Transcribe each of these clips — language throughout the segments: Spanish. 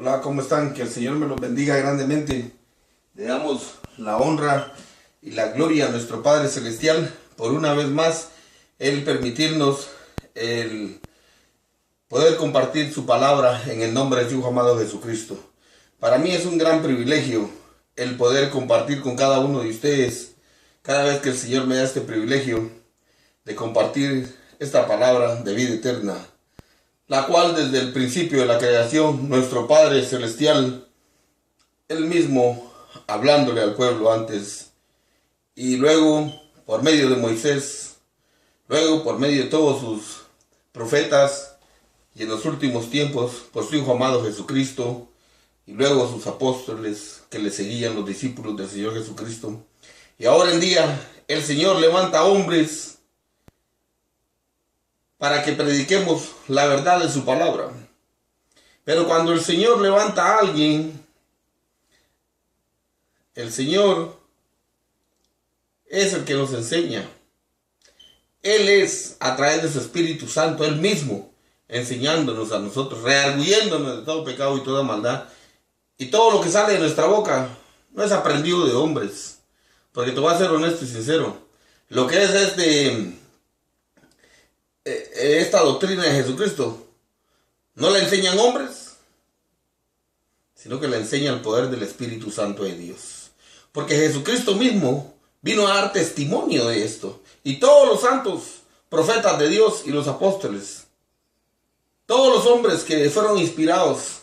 Hola, ¿cómo están? Que el Señor me los bendiga grandemente. Le damos la honra y la gloria a nuestro Padre Celestial por una vez más el permitirnos el poder compartir su palabra en el nombre de su Hijo amado Jesucristo. Para mí es un gran privilegio el poder compartir con cada uno de ustedes cada vez que el Señor me da este privilegio de compartir esta palabra de vida eterna, la cual desde el principio de la creación, nuestro Padre Celestial, Él mismo hablándole al pueblo antes, y luego por medio de Moisés, luego por medio de todos sus profetas, y en los últimos tiempos por su Hijo amado Jesucristo, y luego sus apóstoles que le seguían, los discípulos del Señor Jesucristo. Y ahora en día el Señor levanta hombres para que prediquemos la verdad de su palabra. Pero cuando el Señor levanta a alguien, el Señor es el que nos enseña. Él es, a través de su Espíritu Santo, Él mismo, enseñándonos a nosotros, redarguyéndonos de todo pecado y toda maldad. Y todo lo que sale de nuestra boca no es aprendido de hombres. Porque te voy a ser honesto y sincero. Lo que es esta doctrina de Jesucristo, no la enseñan hombres, sino que la enseña el poder del Espíritu Santo de Dios. Porque Jesucristo mismo vino a dar testimonio de esto. Y todos los santos profetas de Dios y los apóstoles, todos los hombres que fueron inspirados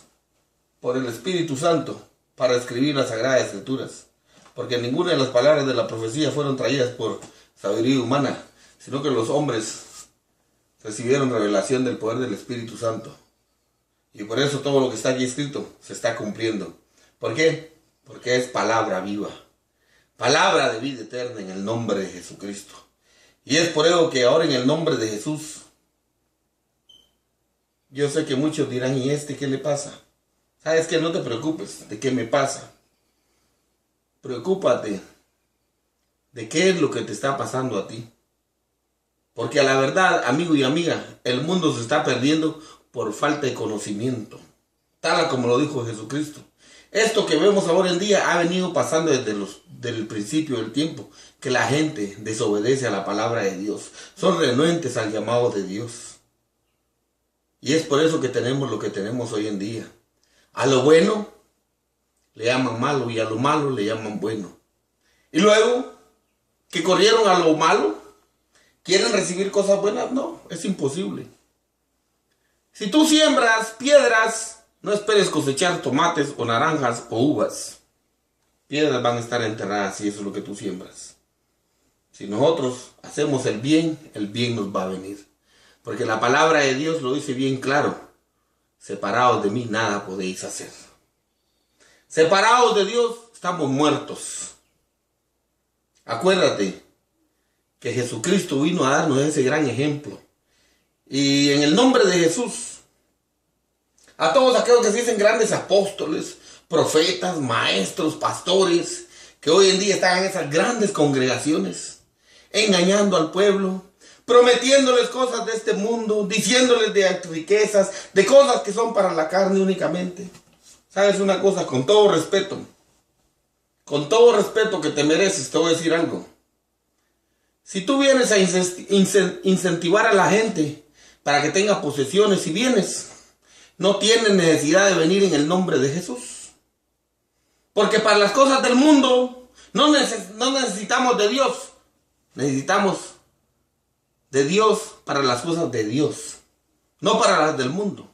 por el Espíritu Santo para escribir las Sagradas Escrituras, porque ninguna de las palabras de la profecía fueron traídas por sabiduría humana, sino que los hombres recibieron revelación del poder del Espíritu Santo. Y por eso todo lo que está aquí escrito se está cumpliendo. ¿Por qué? Porque es palabra viva. Palabra de vida eterna en el nombre de Jesucristo. Y es por eso que ahora en el nombre de Jesús, yo sé que muchos dirán, ¿y qué le pasa? ¿Sabes qué? No te preocupes de qué me pasa. Preocúpate de qué es lo que te está pasando a ti. Porque a la verdad, amigo y amiga, el mundo se está perdiendo por falta de conocimiento. Tal como lo dijo Jesucristo. Esto que vemos ahora en día ha venido pasando desde el principio del tiempo. Que la gente desobedece a la palabra de Dios. Son renuentes al llamado de Dios. Y es por eso que tenemos lo que tenemos hoy en día. A lo bueno le llaman malo y a lo malo le llaman bueno. Y luego que corrieron a lo malo, ¿quieren recibir cosas buenas? No, es imposible. Si tú siembras piedras, no esperes cosechar tomates o naranjas o uvas. Piedras van a estar enterradas si eso es lo que tú siembras. Si nosotros hacemos el bien nos va a venir. Porque la palabra de Dios lo dice bien claro. Separados de mí nada podéis hacer. Separados de Dios estamos muertos. Acuérdate que Jesucristo vino a darnos ese gran ejemplo. Y en el nombre de Jesús, a todos aquellos que se dicen grandes apóstoles, profetas, maestros, pastores, que hoy en día están en esas grandes congregaciones, engañando al pueblo, prometiéndoles cosas de este mundo, diciéndoles de riquezas, de cosas que son para la carne únicamente. ¿Sabes una cosa? Con todo respeto que te mereces, te voy a decir algo. Si tú vienes a incentivar a la gente para que tenga posesiones y bienes, no tienes necesidad de venir en el nombre de Jesús. Porque para las cosas del mundo no necesitamos de Dios. Necesitamos de Dios para las cosas de Dios, no para las del mundo.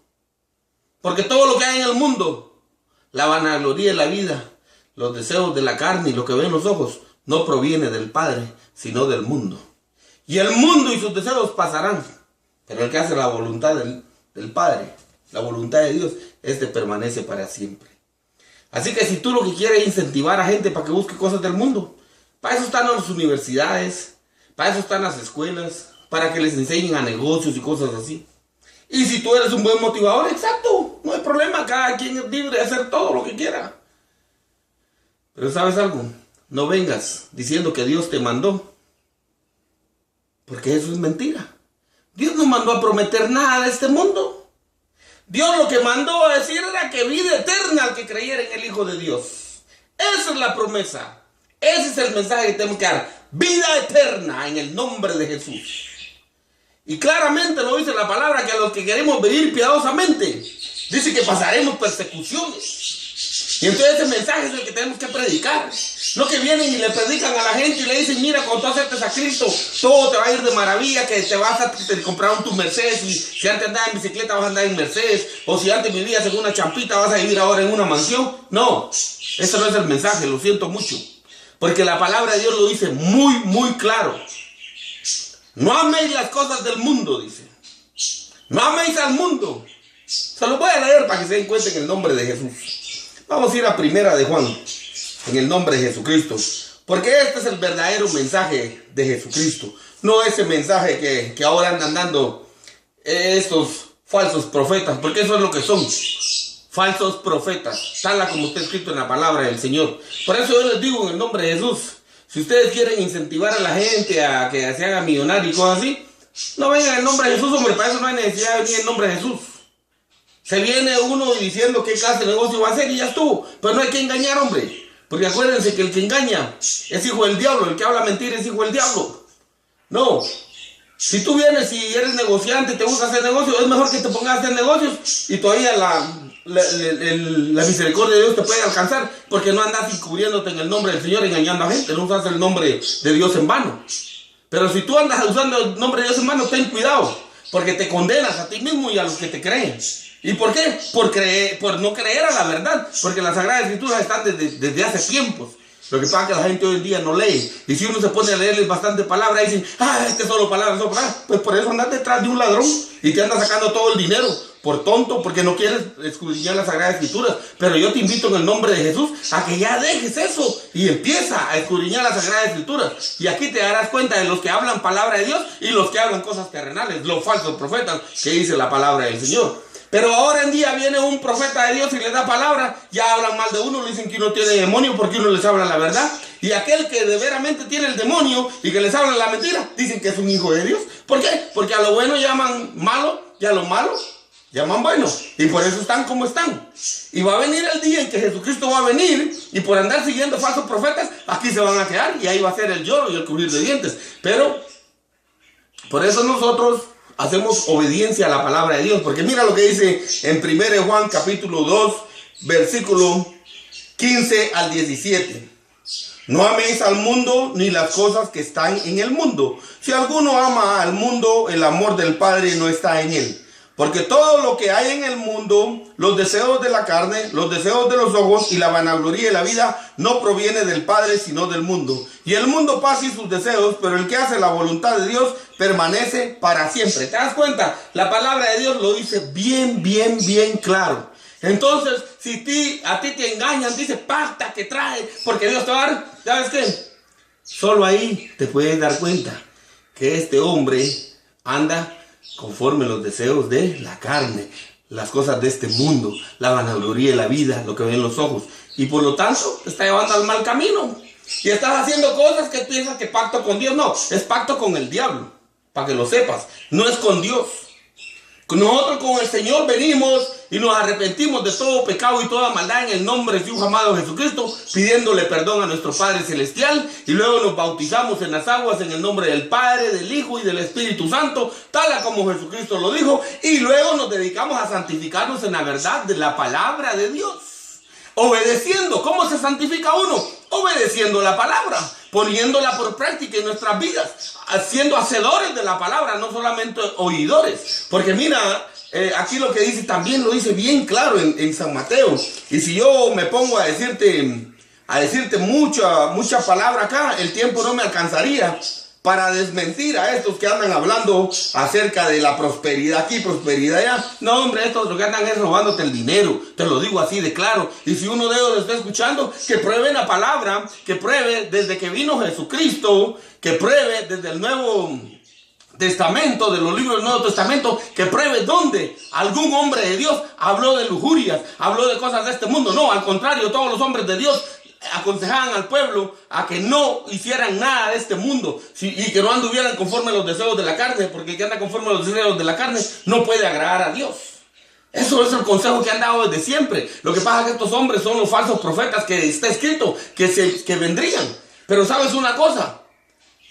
Porque todo lo que hay en el mundo, la vanagloria de la vida, los deseos de la carne y lo que ven los ojos, no proviene del Padre, sino del mundo. Y el mundo y sus deseos pasarán, pero el que hace la voluntad del Padre, la voluntad de Dios, permanece para siempre. Así que si tú lo que quieres es incentivar a gente para que busque cosas del mundo, para eso están las universidades, para eso están las escuelas, para que les enseñen a negocios y cosas así. Y si tú eres un buen motivador, exacto, no hay problema, cada quien es libre de hacer todo lo que quiera. Pero ¿sabes algo? No vengas diciendo que Dios te mandó, porque eso es mentira. Dios no mandó a prometer nada de este mundo. Dios lo que mandó a decir era que vida eterna al que creyera en el Hijo de Dios. Esa es la promesa. Ese es el mensaje que tenemos que dar. Vida eterna en el nombre de Jesús. Y claramente lo dice la palabra, que a los que queremos vivir piadosamente, dice que pasaremos persecuciones. Y entonces ese mensaje es el que tenemos que predicar. No que vienen y le predican a la gente y le dicen, mira, cuando tú aceptes a Cristo, todo te va a ir de maravilla, que te vas a comprar tu Mercedes, y si antes andabas en bicicleta vas a andar en Mercedes, o si antes vivías en una champita vas a vivir ahora en una mansión. No, ese no es el mensaje, lo siento mucho. Porque la palabra de Dios lo dice muy, muy claro. No améis las cosas del mundo, dice. No améis al mundo. Se lo voy a leer para que se den cuenta en el nombre de Jesús. Vamos a ir a Primera de Juan, en el nombre de Jesucristo. Porque este es el verdadero mensaje de Jesucristo. No ese mensaje que ahora andan dando estos falsos profetas. Porque eso es lo que son. Falsos profetas. Tal como está escrito en la palabra del Señor. Por eso yo les digo en el nombre de Jesús. Si ustedes quieren incentivar a la gente a que se haga millonario y cosas así, no vengan en el nombre de Jesús, hombre. Para eso no hay necesidad de venir en el nombre de Jesús. Se viene uno diciendo qué clase de negocio va a hacer y ya estuvo. Pero no hay que engañar, hombre. Porque acuérdense que el que engaña es hijo del diablo. El que habla mentira es hijo del diablo. No. Si tú vienes y eres negociante y te gusta hacer negocios, es mejor que te pongas a hacer negocios y todavía la misericordia de Dios te puede alcanzar, porque no andas encubriéndote en el nombre del Señor engañando a gente. No usas el nombre de Dios en vano. Pero si tú andas usando el nombre de Dios en vano, ten cuidado, porque te condenas a ti mismo y a los que te creen. ¿Y por qué? Por no creer a la verdad, porque las Sagradas Escrituras están desde hace tiempos. Lo que pasa es que la gente hoy en día no lee. Y si uno se pone a leerles bastante palabras, dicen, es que solo palabras, pues por eso andas detrás de un ladrón y te andas sacando todo el dinero. Por tonto, porque no quieres escudriñar las Sagradas Escrituras. Pero yo te invito en el nombre de Jesús a que ya dejes eso y empieza a escudriñar las Sagradas Escrituras. Y aquí te darás cuenta de los que hablan palabra de Dios y los que hablan cosas terrenales, los falsos profetas que dice la palabra del Señor. Pero ahora en día viene un profeta de Dios y le da palabra, ya hablan mal de uno, le dicen que uno tiene demonio porque uno les habla la verdad. Y aquel que de veramente tiene el demonio y que les habla la mentira, dicen que es un hijo de Dios. ¿Por qué? Porque a lo bueno llaman malo y a lo malo llaman bueno. Y por eso están como están. Y va a venir el día en que Jesucristo va a venir y por andar siguiendo falsos profetas, aquí se van a quedar y ahí va a ser el lloro y el crujir de dientes. Pero por eso nosotros hacemos obediencia a la palabra de Dios. Porque mira lo que dice en 1 Juan capítulo 2, versículo 15 al 17. No améis al mundo ni las cosas que están en el mundo. Si alguno ama al mundo, el amor del Padre no está en él. Porque todo lo que hay en el mundo, los deseos de la carne, los deseos de los ojos y la vanagloria de la vida, no proviene del Padre, sino del mundo. Y el mundo pasa y sus deseos, pero el que hace la voluntad de Dios permanece para siempre. ¿Te das cuenta? La palabra de Dios lo dice bien, bien, bien claro. Entonces, si a ti te engañan, dice pacta que trae, porque Dios te va a dar, ¿sabes qué? Solo ahí te puedes dar cuenta que este hombre anda conforme los deseos de la carne, las cosas de este mundo, la vanagloria de la vida, lo que ven los ojos. Y por lo tanto, te está llevando al mal camino. Y estás haciendo cosas que piensas que pacto con Dios. No, es pacto con el diablo, para que lo sepas. No es con Dios. Nosotros con el Señor venimos y nos arrepentimos de todo pecado y toda maldad en el nombre de su amado Jesucristo, pidiéndole perdón a nuestro Padre Celestial, y luego nos bautizamos en las aguas en el nombre del Padre, del Hijo y del Espíritu Santo, tal como Jesucristo lo dijo, y luego nos dedicamos a santificarnos en la verdad de la palabra de Dios. Obedeciendo. ¿Cómo se santifica uno? Obedeciendo la palabra, poniéndola por práctica en nuestras vidas, siendo hacedores de la palabra, no solamente oidores. Porque mira, aquí lo que dice también lo dice bien claro en San Mateo. Y si yo me pongo a decirte mucha palabra acá, el tiempo no me alcanzaría para desmentir a estos que andan hablando acerca de la prosperidad aquí, prosperidad allá. No, hombre, estos lo que andan es robándote el dinero. Te lo digo así de claro. Y si uno de ellos lo está escuchando, que pruebe la palabra, que pruebe desde que vino Jesucristo, que pruebe desde el Nuevo Testamento, de los libros del Nuevo Testamento, que pruebe dónde algún hombre de Dios habló de lujurias, habló de cosas de este mundo. No, al contrario, todos los hombres de Dios aconsejaban al pueblo a que no hicieran nada de este mundo y que no anduvieran conforme a los deseos de la carne, porque el que anda conforme a los deseos de la carne no puede agradar a Dios. Eso es el consejo que han dado desde siempre. Lo que pasa es que estos hombres son los falsos profetas que está escrito que vendrían. Pero ¿sabes una cosa?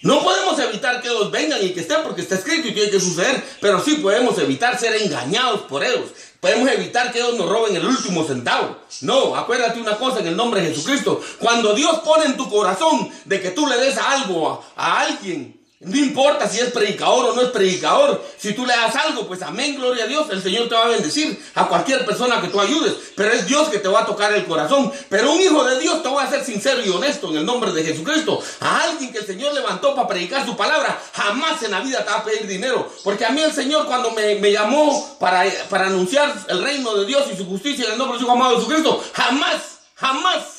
No podemos evitar que ellos vengan y que estén porque está escrito y tiene que suceder. Pero sí podemos evitar ser engañados por ellos. Podemos evitar que ellos nos roben el último centavo. No, acuérdate una cosa en el nombre de Jesucristo. Cuando Dios pone en tu corazón de que tú le des algo a alguien, no importa si es predicador o no es predicador, si tú le das algo, pues amén, gloria a Dios, el Señor te va a bendecir a cualquier persona que tú ayudes, pero es Dios que te va a tocar el corazón. Pero un hijo de Dios, te voy a ser sincero y honesto en el nombre de Jesucristo, a alguien que el Señor levantó para predicar su palabra, jamás en la vida te va a pedir dinero, porque a mí el Señor cuando me llamó para anunciar el reino de Dios y su justicia en el nombre de su amado Jesucristo, jamás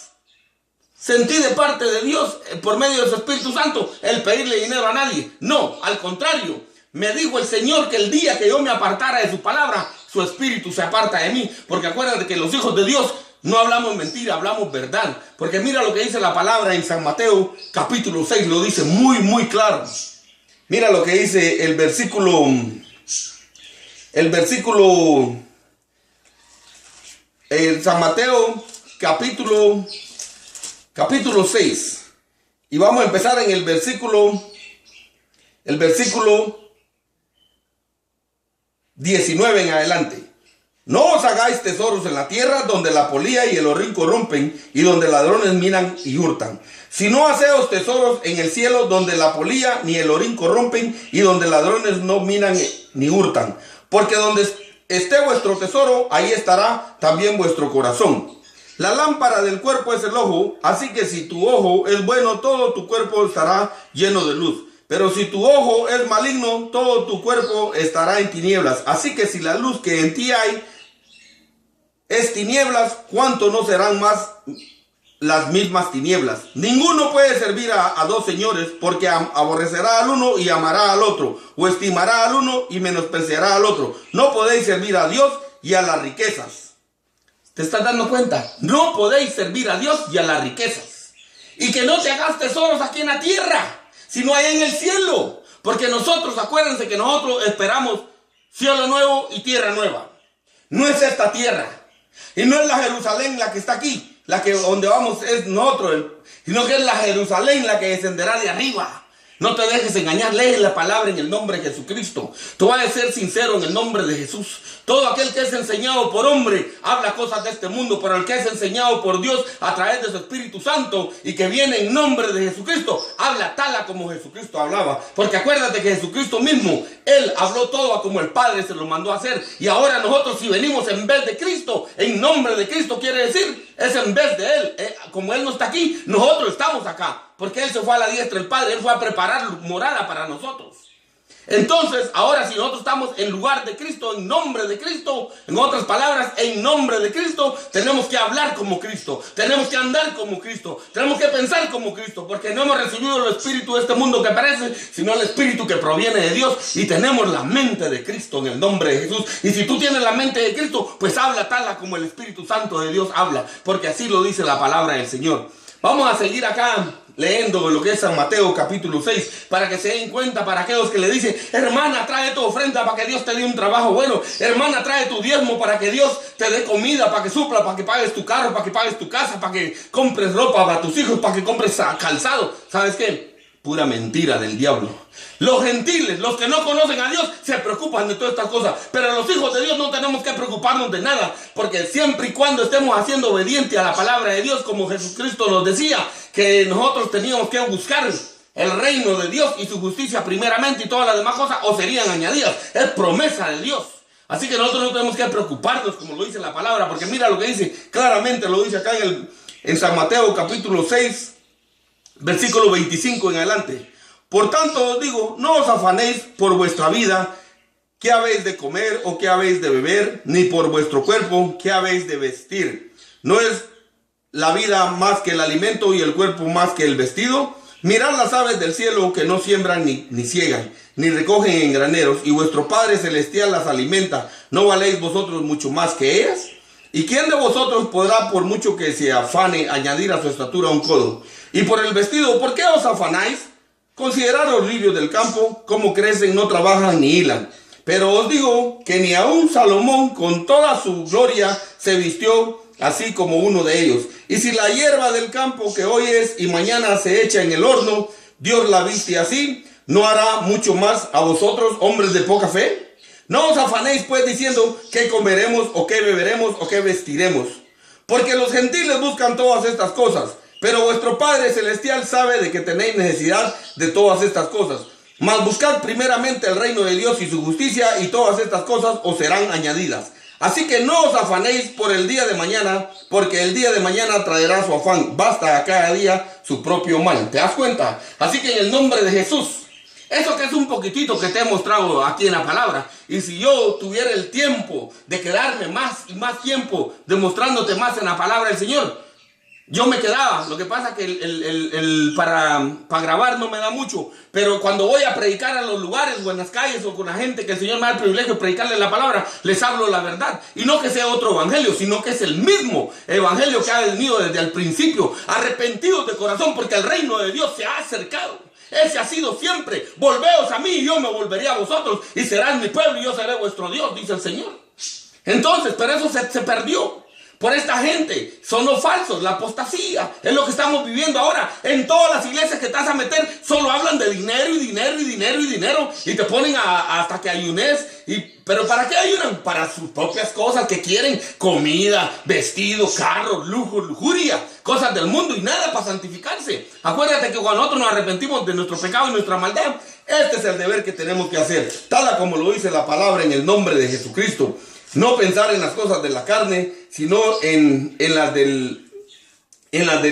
sentí de parte de Dios, por medio de su Espíritu Santo, el pedirle dinero a nadie. No, al contrario. Me dijo el Señor que el día que yo me apartara de su palabra, su Espíritu se aparta de mí. Porque acuérdate que los hijos de Dios no hablamos mentira, hablamos verdad. Porque mira lo que dice la palabra en San Mateo, capítulo 6, lo dice muy claro. Mira lo que dice el versículo San Mateo, capítulo 6, y vamos a empezar en el versículo 19 en adelante. No os hagáis tesoros en la tierra, donde la polilla y el horrín corrompen, y donde ladrones minan y hurtan. Sino haceos tesoros en el cielo, donde la polilla ni el horrín corrompen, y donde ladrones no minan ni hurtan. Porque donde esté vuestro tesoro, ahí estará también vuestro corazón. La lámpara del cuerpo es el ojo, así que si tu ojo es bueno, todo tu cuerpo estará lleno de luz. Pero si tu ojo es maligno, todo tu cuerpo estará en tinieblas. Así que si la luz que en ti hay es tinieblas, ¿cuánto no serán más las mismas tinieblas? Ninguno puede servir a dos señores, porque aborrecerá al uno y amará al otro, o estimará al uno y menospreciará al otro. No podéis servir a Dios y a las riquezas. ¿Te estás dando cuenta? No podéis servir a Dios y a las riquezas. Y que no te hagas tesoros aquí en la tierra, sino allá en el cielo. Porque nosotros, acuérdense que nosotros esperamos cielo nuevo y tierra nueva. No es esta tierra. Y no es la Jerusalén la que está aquí. La que donde vamos es nosotros. Sino que es la Jerusalén la que descenderá de arriba. No te dejes engañar, lee la palabra en el nombre de Jesucristo. Tú vas a ser sincero en el nombre de Jesús. Todo aquel que es enseñado por hombre habla cosas de este mundo, pero el que es enseñado por Dios a través de su Espíritu Santo y que viene en nombre de Jesucristo, habla tal como Jesucristo hablaba. Porque acuérdate que Jesucristo mismo, Él habló todo como el Padre se lo mandó a hacer. Y ahora nosotros, si venimos en vez de Cristo, en nombre de Cristo, quiere decir, es en vez de Él. Como Él no está aquí, nosotros estamos acá. Porque Él se fue a la diestra del Padre, Él fue a preparar morada para nosotros. Entonces, ahora si nosotros estamos en lugar de Cristo, en nombre de Cristo, en otras palabras, en nombre de Cristo, tenemos que hablar como Cristo, tenemos que andar como Cristo, tenemos que pensar como Cristo, porque no hemos recibido el espíritu de este mundo que perece, sino el espíritu que proviene de Dios, y tenemos la mente de Cristo en el nombre de Jesús. Y si tú tienes la mente de Cristo, pues habla tal como el Espíritu Santo de Dios habla, porque así lo dice la palabra del Señor. Vamos a seguir acá leyendo lo que es San Mateo capítulo 6, para que se den cuenta, para aquellos que le dicen, hermana, trae tu ofrenda para que Dios te dé un trabajo bueno, hermana, trae tu diezmo para que Dios te dé comida, para que supla, para que pagues tu carro, para que pagues tu casa, para que compres ropa para tus hijos, para que compres calzado. ¿Sabes qué? Pura mentira del diablo. Los gentiles, los que no conocen a Dios, se preocupan de todas estas cosas. Pero los hijos de Dios no tenemos que preocuparnos de nada. Porque siempre y cuando estemos haciendo obediente a la palabra de Dios, como Jesucristo nos decía, que nosotros teníamos que buscar el reino de Dios y su justicia primeramente, y todas las demás cosas os serían añadidas. Es promesa de Dios. Así que nosotros no tenemos que preocuparnos, como lo dice la palabra. Porque mira lo que dice, claramente lo dice acá en San Mateo capítulo 6, versículo 25 en adelante. Por tanto os digo, no os afanéis por vuestra vida, qué habéis de comer o qué habéis de beber, ni por vuestro cuerpo, qué habéis de vestir. ¿No es la vida más que el alimento y el cuerpo más que el vestido? Mirad las aves del cielo, que no siembran ni ciegan, ni recogen en graneros, y vuestro Padre Celestial las alimenta. ¿No valéis vosotros mucho más que ellas? ¿Y quién de vosotros podrá, por mucho que se afane, añadir a su estatura un codo? Y por el vestido, ¿por qué os afanáis? Considerad los lirios del campo, cómo crecen, no trabajan ni hilan. Pero os digo que ni aun Salomón con toda su gloria se vistió así como uno de ellos. Y si la hierba del campo que hoy es y mañana se echa en el horno, Dios la viste así, ¿no hará mucho más a vosotros, hombres de poca fe? No os afanéis pues diciendo qué comeremos o qué beberemos o qué vestiremos, porque los gentiles buscan todas estas cosas, pero vuestro Padre Celestial sabe de que tenéis necesidad de todas estas cosas. Mas buscad primeramente el reino de Dios y su justicia, y todas estas cosas os serán añadidas. Así que no os afanéis por el día de mañana, porque el día de mañana traerá su afán. Basta a cada día su propio mal. ¿Te das cuenta? Así que en el nombre de Jesús, eso que es un poquitito que te he mostrado aquí en la palabra, y si yo tuviera el tiempo de quedarme más y más tiempo demostrándote más en la palabra del Señor, yo me quedaba. Lo que pasa que para grabar no me da mucho, pero cuando voy a predicar a los lugares o en las calles o con la gente que el Señor me da el privilegio de predicarle la palabra, les hablo la verdad. Y no que sea otro evangelio, sino que es el mismo evangelio que ha venido desde el principio. Arrepentidos de corazón, porque el reino de Dios se ha acercado. Ese ha sido siempre. Volveos a mí y yo me volveré a vosotros, y serán mi pueblo y yo seré vuestro Dios, dice el Señor. Entonces, pero eso se perdió por esta gente. Son los falsos, la apostasía. Es lo que estamos viviendo ahora. En todas las iglesias que te vas a meter, solo hablan de dinero y dinero y dinero y dinero. Y te ponen hasta que ayunes. ¿Pero para qué ayunan? Para sus propias cosas que quieren. Comida, vestido, carros, lujo, lujuria. Cosas del mundo y nada para santificarse. Acuérdate que cuando nosotros nos arrepentimos de nuestro pecado y nuestra maldad, este es el deber que tenemos que hacer. Tal como lo dice la palabra en el nombre de Jesucristo. No pensar en las cosas de la carne, sino en las del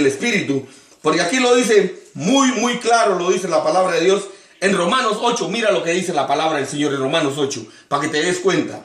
Espíritu. Porque aquí lo dice muy claro, lo dice la palabra de Dios en Romanos 8. Mira lo que dice la palabra del Señor en Romanos 8, para que te des cuenta.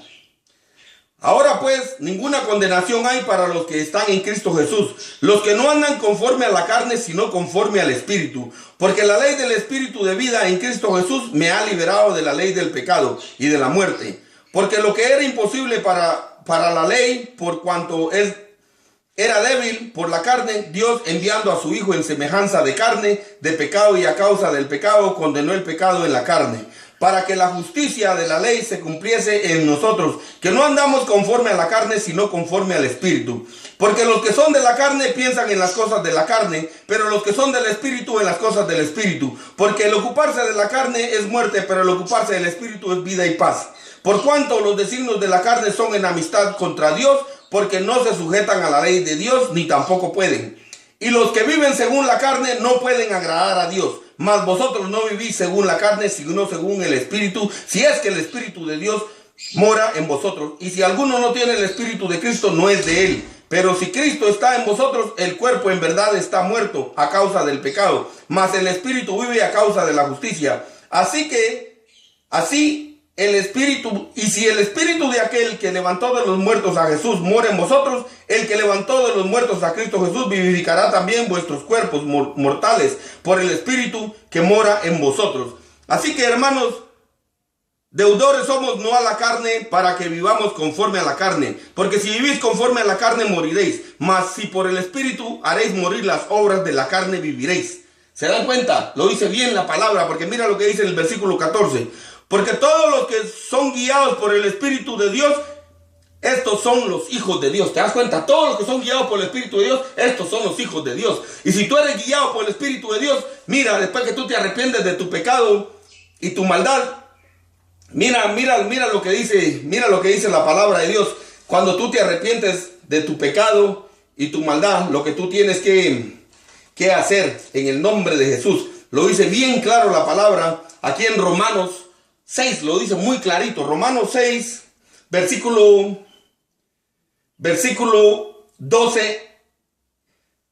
Ahora pues, ninguna condenación hay para los que están en Cristo Jesús, los que no andan conforme a la carne, sino conforme al Espíritu. Porque la ley del Espíritu de vida en Cristo Jesús me ha liberado de la ley del pecado y de la muerte. Porque lo que era imposible para la ley, por cuanto era débil por la carne, Dios, enviando a su Hijo en semejanza de carne, de pecado, y a causa del pecado condenó el pecado en la carne, para que la justicia de la ley se cumpliese en nosotros, que no andamos conforme a la carne, sino conforme al Espíritu. Porque los que son de la carne piensan en las cosas de la carne, pero los que son del Espíritu en las cosas del Espíritu. Porque el ocuparse de la carne es muerte, pero el ocuparse del Espíritu es vida y paz. Por cuanto los designios de la carne son enemistad contra Dios, porque no se sujetan a la ley de Dios, ni tampoco pueden. Y los que viven según la carne no pueden agradar a Dios. Mas vosotros no vivís según la carne, sino según el Espíritu, si es que el Espíritu de Dios mora en vosotros. Y si alguno no tiene el Espíritu de Cristo, no es de él. Pero si Cristo está en vosotros, el cuerpo en verdad está muerto a causa del pecado, mas el Espíritu vive a causa de la justicia. Así el Espíritu, y si el Espíritu de aquel que levantó de los muertos a Jesús mora en vosotros, el que levantó de los muertos a Cristo Jesús vivificará también vuestros cuerpos mortales por el Espíritu que mora en vosotros. Así que, hermanos, deudores somos no a la carne, para que vivamos conforme a la carne. Porque si vivís conforme a la carne, moriréis. Mas si por el Espíritu haréis morir las obras de la carne, viviréis. ¿Se dan cuenta? Lo dice bien la palabra, porque mira lo que dice en el versículo 14. Porque todos los que son guiados por el Espíritu de Dios, estos son los hijos de Dios. ¿Te das cuenta? Todos los que son guiados por el Espíritu de Dios, estos son los hijos de Dios. Y si tú eres guiado por el Espíritu de Dios, mira, después que tú te arrepientes de tu pecado y tu maldad, mira lo que dice la palabra de Dios. Cuando tú te arrepientes de tu pecado y tu maldad, lo que tú tienes que hacer en el nombre de Jesús. Lo dice bien claro la palabra aquí en Romanos 6, lo dice muy clarito. Romanos 6, versículo 12,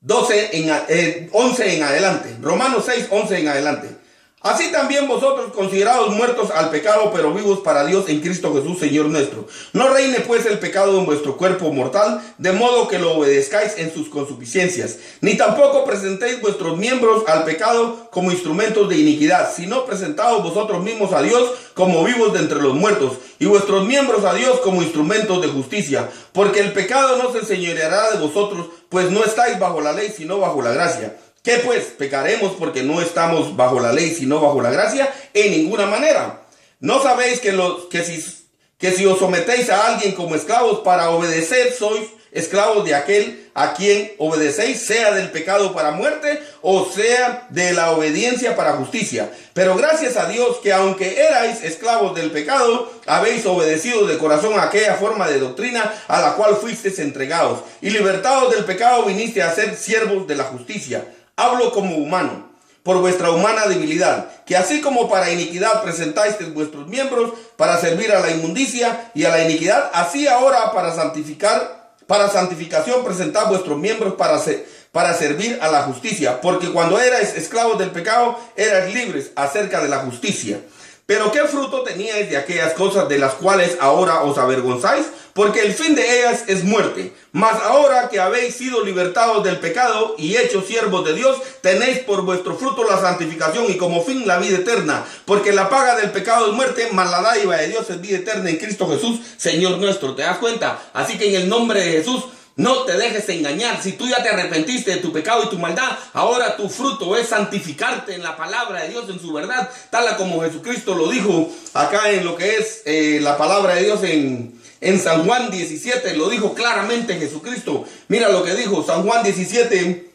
11 en adelante. Romanos 6, 11 en adelante. Así también vosotros, considerados muertos al pecado, pero vivos para Dios en Cristo Jesús, Señor nuestro. No reine pues el pecado en vuestro cuerpo mortal, de modo que lo obedezcáis en sus concupiscencias. Ni tampoco presentéis vuestros miembros al pecado como instrumentos de iniquidad, sino presentaos vosotros mismos a Dios como vivos de entre los muertos, y vuestros miembros a Dios como instrumentos de justicia. Porque el pecado no se enseñoreará de vosotros, pues no estáis bajo la ley, sino bajo la gracia. ¿Qué pues? ¿Pecaremos porque no estamos bajo la ley, sino bajo la gracia? En ninguna manera. ¿No sabéis que si os sometéis a alguien como esclavos para obedecer, sois esclavos de aquel a quien obedecéis, sea del pecado para muerte o sea de la obediencia para justicia? Pero gracias a Dios que aunque erais esclavos del pecado, habéis obedecido de corazón a aquella forma de doctrina a la cual fuisteis entregados, y libertados del pecado viniste a ser siervos de la justicia. Hablo como humano, por vuestra humana debilidad, que así como para iniquidad presentáis vuestros miembros para servir a la inmundicia y a la iniquidad, así ahora para santificación presentad vuestros miembros para servir a la justicia, porque cuando erais esclavos del pecado, erais libres acerca de la justicia. Pero ¿qué fruto teníais de aquellas cosas de las cuales ahora os avergonzáis? Porque el fin de ellas es muerte. Mas ahora que habéis sido libertados del pecado y hechos siervos de Dios, tenéis por vuestro fruto la santificación y como fin la vida eterna. Porque la paga del pecado es muerte, mas la dádiva de Dios es vida eterna en Cristo Jesús, Señor nuestro. ¿Te das cuenta? Así que en el nombre de Jesús, no te dejes engañar. Si tú ya te arrepentiste de tu pecado y tu maldad, ahora tu fruto es santificarte en la palabra de Dios, en su verdad, tal como Jesucristo lo dijo acá en lo que es la palabra de Dios en San Juan 17. Lo dijo claramente Jesucristo. Mira lo que dijo San Juan 17,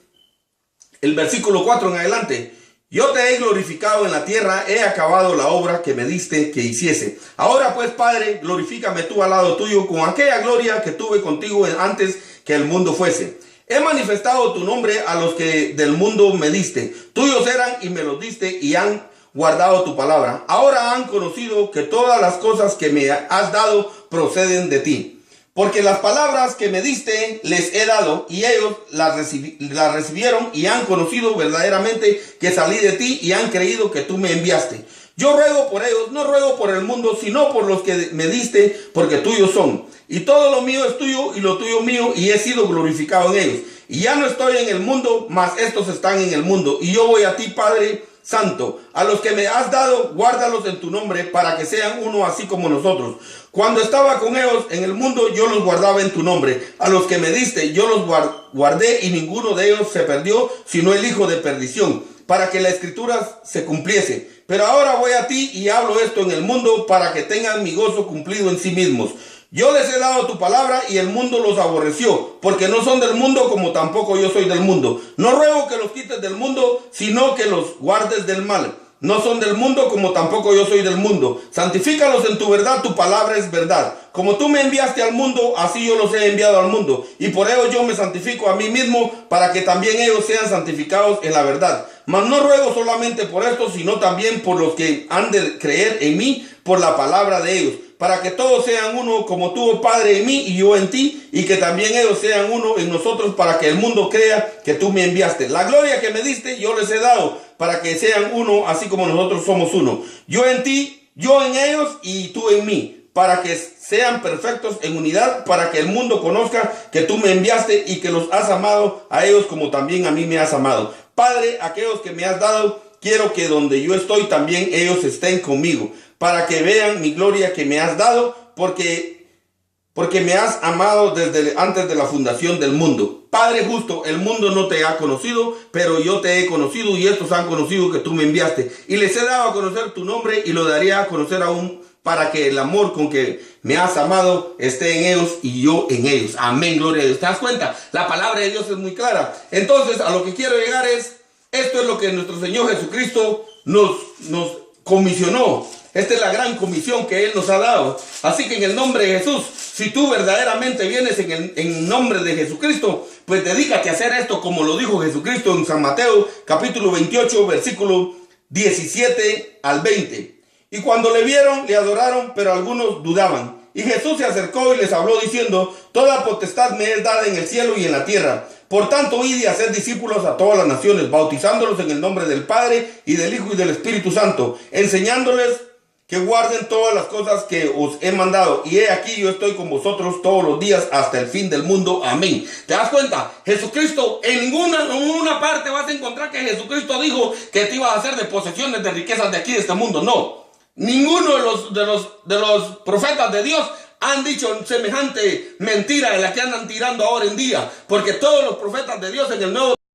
el versículo 4 en adelante. Yo te he glorificado en la tierra, he acabado la obra que me diste que hiciese. Ahora pues, Padre, glorifícame tú al lado tuyo con aquella gloria que tuve contigo antes que el mundo fuese. He manifestado tu nombre a los que del mundo me diste. Tuyos eran y me los diste y han guardado tu palabra. Ahora han conocido que todas las cosas que me has dado proceden de ti. Porque las palabras que me diste les he dado y ellos las recibieron y han conocido verdaderamente que salí de ti y han creído que tú me enviaste. Yo ruego por ellos, no ruego por el mundo, sino por los que me diste, porque tuyos son. Y todo lo mío es tuyo y lo tuyo mío, y he sido glorificado en ellos. Y ya no estoy en el mundo, mas estos están en el mundo. Y yo voy a ti, Padre Santo. A los que me has dado, guárdalos en tu nombre, para que sean uno así como nosotros. Cuando estaba con ellos en el mundo, yo los guardaba en tu nombre. A los que me diste, yo los guardé, y ninguno de ellos se perdió, sino el hijo de perdición, para que la escritura se cumpliese. Pero ahora voy a ti y hablo esto en el mundo, para que tengan mi gozo cumplido en sí mismos. Yo les he dado tu palabra y el mundo los aborreció, porque no son del mundo como tampoco yo soy del mundo. No ruego que los quites del mundo, sino que los guardes del mal. No son del mundo como tampoco yo soy del mundo. Santifícalos en tu verdad, tu palabra es verdad. Como tú me enviaste al mundo, así yo los he enviado al mundo. Y por ello yo me santifico a mí mismo, para que también ellos sean santificados en la verdad. Mas no ruego solamente por esto, sino también por los que han de creer en mí por la palabra de ellos, para que todos sean uno, como tú, oh Padre, en mí y yo en ti, y que también ellos sean uno en nosotros, para que el mundo crea que tú me enviaste. La gloria que me diste yo les he dado, para que sean uno, así como nosotros somos uno. Yo en ti, yo en ellos y tú en mí, para que sean perfectos en unidad, para que el mundo conozca que tú me enviaste y que los has amado a ellos como también a mí me has amado. Padre, aquellos que me has dado, quiero que donde yo estoy también ellos estén conmigo, para que vean mi gloria que me has dado, porque me has amado desde antes de la fundación del mundo. Padre justo, el mundo no te ha conocido, pero yo te he conocido, y estos han conocido que tú me enviaste. Y les he dado a conocer tu nombre, y lo daría a conocer aún, para que el amor con que me has amado esté en ellos y yo en ellos. Amén, gloria a Dios. ¿Te das cuenta? La palabra de Dios es muy clara. Entonces, a lo que quiero llegar es, esto es lo que nuestro Señor Jesucristo nos comisionó. Esta es la gran comisión que Él nos ha dado. Así que en el nombre de Jesús, si tú verdaderamente vienes en nombre de Jesucristo, pues dedícate a hacer esto como lo dijo Jesucristo en San Mateo, capítulo 28, versículo 17 al 20. Y cuando le vieron, le adoraron, pero algunos dudaban. Y Jesús se acercó y les habló diciendo: toda potestad me es dada en el cielo y en la tierra. Por tanto, id y haced discípulos a todas las naciones, bautizándolos en el nombre del Padre, y del Hijo, y del Espíritu Santo, enseñándoles que guarden todas las cosas que os he mandado. Y he aquí, yo estoy con vosotros todos los días hasta el fin del mundo. Amén. ¿Te das cuenta? Jesucristo, en ninguna parte vas a encontrar que Jesucristo dijo que te iba a hacer de posesiones de riquezas de aquí, de este mundo. No. Ninguno de los profetas de Dios han dicho semejante mentira de la que andan tirando ahora en día. Porque todos los profetas de Dios en el Nuevo